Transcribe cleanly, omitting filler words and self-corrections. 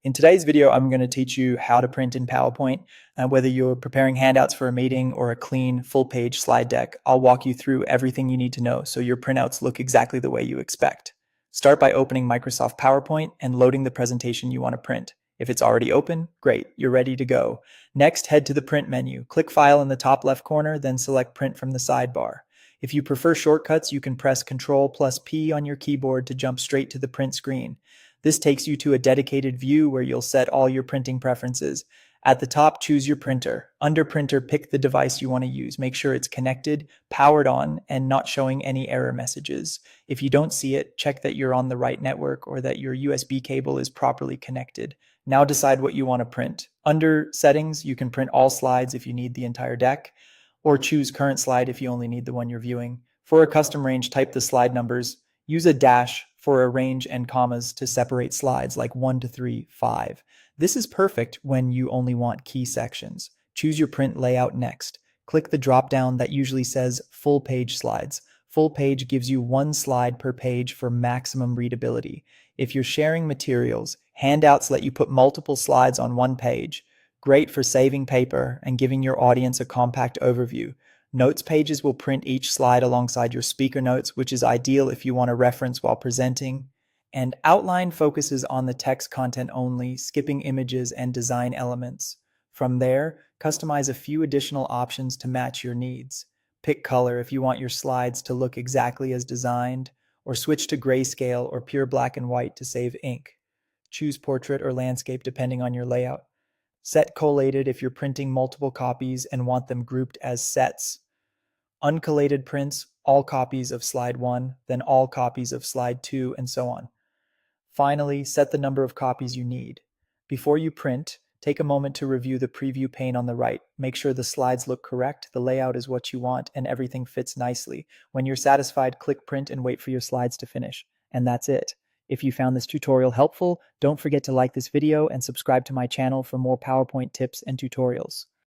In today's video, I'm going to teach you how to print in PowerPoint. Whether you're preparing handouts for a meeting or a clean full-page slide deck, I'll walk you through everything you need to know so your printouts look exactly the way you expect. Start by opening Microsoft PowerPoint and loading the presentation you want to print. If it's already open, great, you're ready to go. Next, head to the Print menu. Click File in the top left corner, then select Print from the sidebar. If you prefer shortcuts, you can press Ctrl+P on your keyboard to jump straight to the print screen. This takes you to a dedicated view where you'll set all your printing preferences. At the top, choose your printer. Under Printer, pick the device you want to use. Make sure it's connected, powered on, and not showing any error messages. If you don't see it, check that you're on the right network or that your USB cable is properly connected. Now decide what you want to print. Under Settings, you can print all slides if you need the entire deck, or choose Current Slide if you only need the one you're viewing. For a custom range, type the slide numbers. Use a dash for a range and commas to separate slides like 1 to 3, 5. This is perfect when you only want key sections. Choose your print layout next. Click the drop-down that usually says Full Page Slides. Full Page gives you one slide per page for maximum readability. If you're sharing materials, handouts let you put multiple slides on one page. Great for saving paper and giving your audience a compact overview. Notes pages will print each slide alongside your speaker notes, which is ideal if you want to reference while presenting. And Outline focuses on the text content only, skipping images and design elements. From there, customize a few additional options to match your needs. Pick color if you want your slides to look exactly as designed, or switch to grayscale or pure black and white to save ink. Choose portrait or landscape depending on your layout. Set collated if you're printing multiple copies and want them grouped as sets. Uncollated prints, all copies of slide 1, then all copies of slide 2, and so on. Finally, set the number of copies you need. Before you print, take a moment to review the preview pane on the right. Make sure the slides look correct, the layout is what you want, and everything fits nicely. When you're satisfied, click Print and wait for your slides to finish. And that's it. If you found this tutorial helpful, don't forget to like this video and subscribe to my channel for more PowerPoint tips and tutorials.